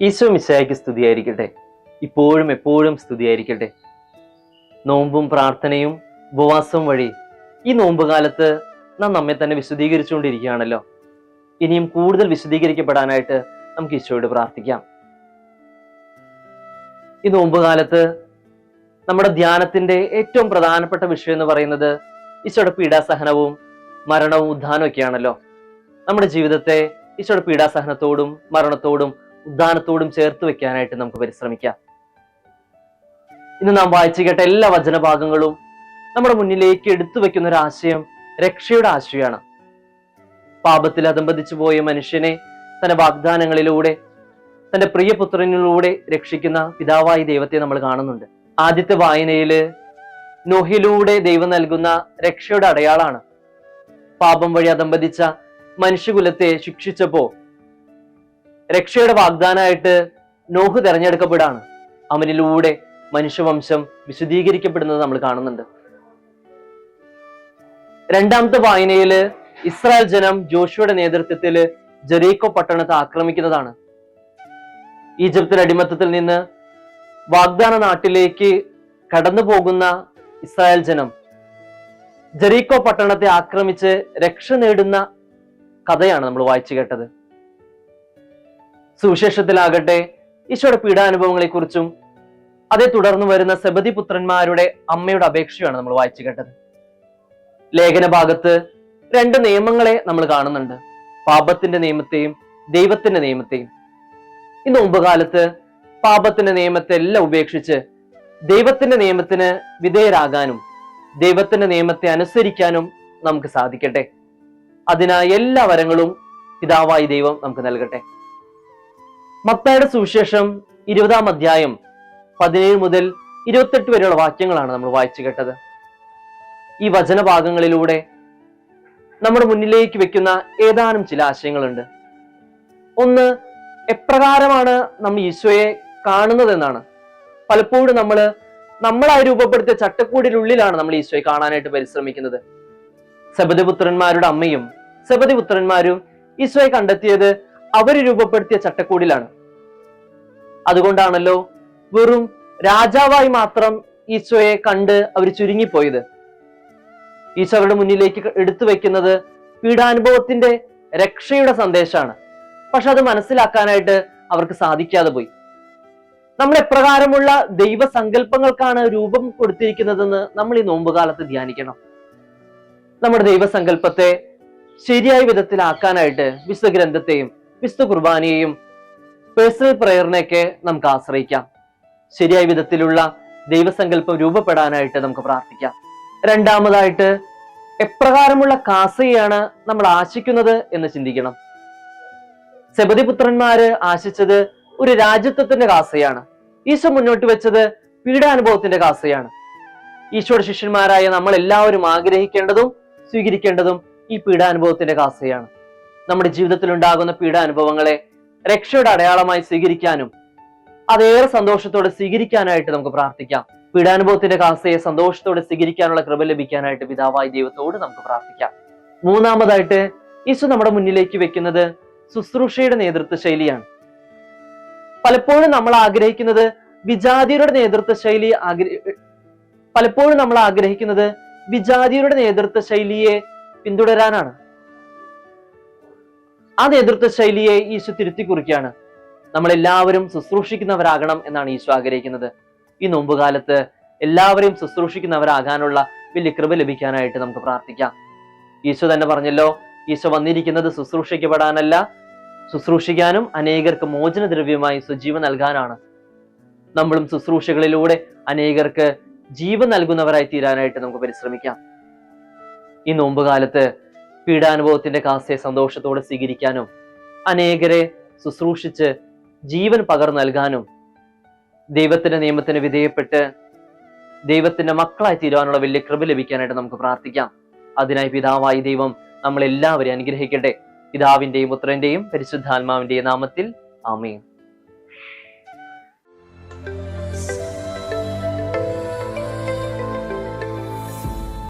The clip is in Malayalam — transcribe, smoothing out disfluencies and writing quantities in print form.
ഈശോ മിശിഹായ്ക്ക് സ്തുതിയായിരിക്കട്ടെ. ഇപ്പോഴും എപ്പോഴും സ്തുതിയായിരിക്കട്ടെ. നോമ്പും പ്രാർത്ഥനയും ഉപവാസവും വഴി ഈ നോമ്പുകാലത്ത് നാം നമ്മെ തന്നെ വിശദീകരിച്ചുകൊണ്ടിരിക്കുകയാണല്ലോ. ഇനിയും കൂടുതൽ വിശദീകരിക്കപ്പെടാനായിട്ട് നമുക്ക് ഈശോയോട് പ്രാർത്ഥിക്കാം. ഈ നോമ്പുകാലത്ത് നമ്മുടെ ധ്യാനത്തിന്റെ ഏറ്റവും പ്രധാനപ്പെട്ട വിഷയം എന്ന് പറയുന്നത് ഈശോയുടെ പീഡാസഹനവും മരണവും ഉദ്ധാനവും ഒക്കെയാണല്ലോ. നമ്മുടെ ജീവിതത്തെ ഈശോയുടെ പീഡാസഹനത്തോടും മരണത്തോടും ഉദ്ധാനത്തോടും ചേർത്ത് വെക്കാനായിട്ട് നമുക്ക് പരിശ്രമിക്കാം. ഇന്ന് നാം വായിച്ചു കേട്ട എല്ലാ വചനഭാഗങ്ങളും നമ്മുടെ മുന്നിലേക്ക് എടുത്തു വെക്കുന്ന ഒരു ആശയം രക്ഷയുടെ ആശയമാണ്. പാപത്തിൽ അധംപതിച്ചു പോയ മനുഷ്യനെ തന്റെ വാഗ്ദാനങ്ങളിലൂടെ തന്റെ പ്രിയപുത്രനിലൂടെ രക്ഷിക്കുന്ന പിതാവായ ദൈവത്തെ നമ്മൾ കാണുന്നുണ്ട്. ആദ്യത്തെ വായനയില് നോഹിലൂടെ ദൈവം നൽകുന്ന രക്ഷയുടെ അടയാളാണ്. പാപം വഴി അധംപതിച്ച മനുഷ്യകുലത്തെ ശിക്ഷിച്ചപ്പോ രക്ഷയുടെ വാഗ്ദാനമായിട്ട് നോഹ് തെരഞ്ഞെടുക്കപ്പെടാണ്. അവനിലൂടെ മനുഷ്യവംശം വിശദീകരിക്കപ്പെടുന്നത് നമ്മൾ കാണുന്നുണ്ട്. രണ്ടാമത്തെ വായനയില് ഇസ്രായേൽ ജനം ജോഷുവയുടെ നേതൃത്വത്തിൽ ജെറീക്കോ പട്ടണത്തെ ആക്രമിക്കുന്നതാണ്. ഈജിപ്തിന്റെ അടിമത്തത്തിൽ നിന്ന് വാഗ്ദാന നാട്ടിലേക്ക് കടന്നു പോകുന്ന ഇസ്രായേൽ ജനം ജെറീക്കോ പട്ടണത്തെ ആക്രമിച്ച് രക്ഷ നേടുന്ന കഥയാണ് നമ്മൾ വായിച്ചു കേട്ടത്. സുവിശേഷത്തിലാകട്ടെ ഈശോയുടെ പീഡാനുഭവങ്ങളെ കുറിച്ചും അതേ തുടർന്ന് വരുന്ന സെബദി പുത്രന്മാരുടെ അമ്മയുടെ അപേക്ഷയാണ് നമ്മൾ വായിച്ചു കേട്ടത്. ലേഖന ഭാഗത്ത് രണ്ട് നിയമങ്ങളെ നമ്മൾ കാണുന്നുണ്ട്, പാപത്തിന്റെ നിയമത്തെയും ദൈവത്തിന്റെ നിയമത്തെയും. ഈ നോമ്പുകാലത്ത് പാപത്തിന്റെ നിയമത്തെ എല്ലാം ഉപേക്ഷിച്ച് ദൈവത്തിന്റെ നിയമത്തിന് വിധേയരാകാനും ദൈവത്തിന്റെ നിയമത്തെ അനുസരിക്കാനും നമുക്ക് സാധിക്കട്ടെ. അതിനായി എല്ലാ വരങ്ങളും പിതാവായി ദൈവം നമുക്ക് നൽകട്ടെ. മത്തായിയുടെ സുവിശേഷം 20-ാം അധ്യായം 17 മുതൽ 28 വരെയുള്ള വാക്യങ്ങളാണ് നമ്മൾ വായിച്ചു കേട്ടത്. ഈ വചനഭാഗങ്ങളിലൂടെ നമ്മുടെ മുന്നിലേക്ക് വെക്കുന്ന ഏതാനും ചില ആശയങ്ങളുണ്ട്. ഒന്ന്, എപ്രകാരമാണ് നമ്മൾ ഈശോയെ കാണുന്നതെന്നാണ്. പലപ്പോഴും നമ്മളായി രൂപപ്പെടുത്തിയ ചട്ടക്കൂടിനുള്ളിലാണ് നമ്മൾ ഈശോയെ കാണാനായിട്ട് പരിശ്രമിക്കുന്നത്. സെബദി പുത്രന്മാരുടെ അമ്മയും സെബദി പുത്രന്മാരും ഈശോയെ കണ്ടെത്തിയത് അവര് രൂപപ്പെടുത്തിയ ചട്ടക്കൂടിലാണ്. അതുകൊണ്ടാണല്ലോ വെറും രാജാവായി മാത്രം ഈശോയെ കണ്ട് അവർ ചുരുങ്ങിപ്പോയത്. ഈശോ അവരുടെ മുന്നിലേക്ക് എടുത്തു വെക്കുന്നത് പീഡാനുഭവത്തിന്റെ രക്ഷയുടെ സന്ദേശമാണ്. പക്ഷെ അത് മനസ്സിലാക്കാനായിട്ട് അവർക്ക് സാധിക്കാതെ പോയി. നമ്മൾ എപ്രകാരമുള്ള ദൈവസങ്കല്പങ്ങൾക്കാണ് രൂപം കൊടുത്തിരിക്കുന്നതെന്ന് നമ്മൾ ഈ നോമ്പുകാലത്ത് ധ്യാനിക്കണം. നമ്മുടെ ദൈവസങ്കല്പത്തെ ശരിയായ വിധത്തിലാക്കാനായിട്ട് വിശുദ്ധ ഗ്രന്ഥത്തെയും വിശുദ്ധ കുർബാനയെയും പേഴ്സണൽ പ്രയറിനെയൊക്കെ നമുക്ക് ആശ്രയിക്കാം. ശരിയായ വിധത്തിലുള്ള ദൈവസങ്കല്പം രൂപപ്പെടാനായിട്ട് നമുക്ക് പ്രാർത്ഥിക്കാം. രണ്ടാമതായിട്ട്, എപ്രകാരമുള്ള കാസയാണ് നമ്മൾ ആശിക്കുന്നത് എന്ന് ചിന്തിക്കണം. സെബദി പുത്രന്മാര് ആശിച്ചത് ഒരു രാജ്യത്വത്തിന്റെ കാസയാണ്. ഈശോ മുന്നോട്ട് വെച്ചത് പീഡാനുഭവത്തിന്റെ കാസയാണ്. ഈശോയുടെ ശിഷ്യന്മാരായ നമ്മൾ എല്ലാവരും ആഗ്രഹിക്കേണ്ടതും സ്വീകരിക്കേണ്ടതും ഈ പീഡാനുഭവത്തിന്റെ കാസയാണ്. നമ്മുടെ ജീവിതത്തിൽ ഉണ്ടാകുന്ന പീഡാനുഭവങ്ങളെ രക്ഷയുടെ അടയാളമായി സ്വീകരിക്കാനും അതേറെ സന്തോഷത്തോടെ സ്വീകരിക്കാനായിട്ട് നമുക്ക് പ്രാർത്ഥിക്കാം. പീഡാനുഭവത്തിന്റെ കാസയെ സന്തോഷത്തോടെ സ്വീകരിക്കാനുള്ള കൃപ ലഭിക്കാനായിട്ട് പിതാവായ ദൈവത്തോട് നമുക്ക് പ്രാർത്ഥിക്കാം. മൂന്നാമതായിട്ട്, ഈശോ നമ്മുടെ മുന്നിലേക്ക് വെക്കുന്നത് ശുശ്രൂഷയുടെ നേതൃത്വ ശൈലിയാണ്. പലപ്പോഴും നമ്മൾ ആഗ്രഹിക്കുന്നത് വിജാതിയരുടെ നേതൃത്വ ശൈലിയെ പിന്തുടരാനാണ്. ആ നേതൃത്വ ശൈലിയെ ഈശോ തിരുത്തി കുറിക്കുകയാണ്. നമ്മളെല്ലാവരും ശുശ്രൂഷിക്കുന്നവരാകണം എന്നാണ് ഈശോ ആഗ്രഹിക്കുന്നത്. ഈ നോമ്പുകാലത്ത് എല്ലാവരെയും ശുശ്രൂഷിക്കുന്നവരാകാനുള്ള വലിയ കൃപ ലഭിക്കാനായിട്ട് നമുക്ക് പ്രാർത്ഥിക്കാം. ഈശോ തന്നെ പറഞ്ഞല്ലോ, ഈശോ വന്നിരിക്കുന്നത് ശുശ്രൂഷിക്കപ്പെടാനല്ല, ശുശ്രൂഷിക്കാനും അനേകർക്ക് മോചനദ്രവ്യമായി സ്വജീവൻ നൽകാനാണ്. നമ്മളും ശുശ്രൂഷകളിലൂടെ അനേകർക്ക് ജീവൻ നൽകുന്നവരായി തീരാനായിട്ട് നമുക്ക് പരിശ്രമിക്കാം. ഈ നോമ്പുകാലത്ത് പീഡാനുഭവത്തിന്റെ കാസയെ സന്തോഷത്തോടെ സ്വീകരിക്കാനും അനേകരെ ശുശ്രൂഷിച്ച് ജീവൻ പകർന്നു നൽകാനും ദൈവത്തിന്റെ നിയമത്തിന് വിധേയപ്പെട്ട് ദൈവത്തിന്റെ മക്കളായി തീരുവാനുള്ള വലിയ കൃപ ലഭിക്കാനായിട്ട് നമുക്ക് പ്രാർത്ഥിക്കാം. അതിനായി പിതാവായി ദൈവം നമ്മളെല്ലാവരെയും അനുഗ്രഹിക്കട്ടെ. പിതാവിന്റെയും പുത്രന്റെയും പരിശുദ്ധാത്മാവിന്റെയും നാമത്തിൽ ആമേൻ.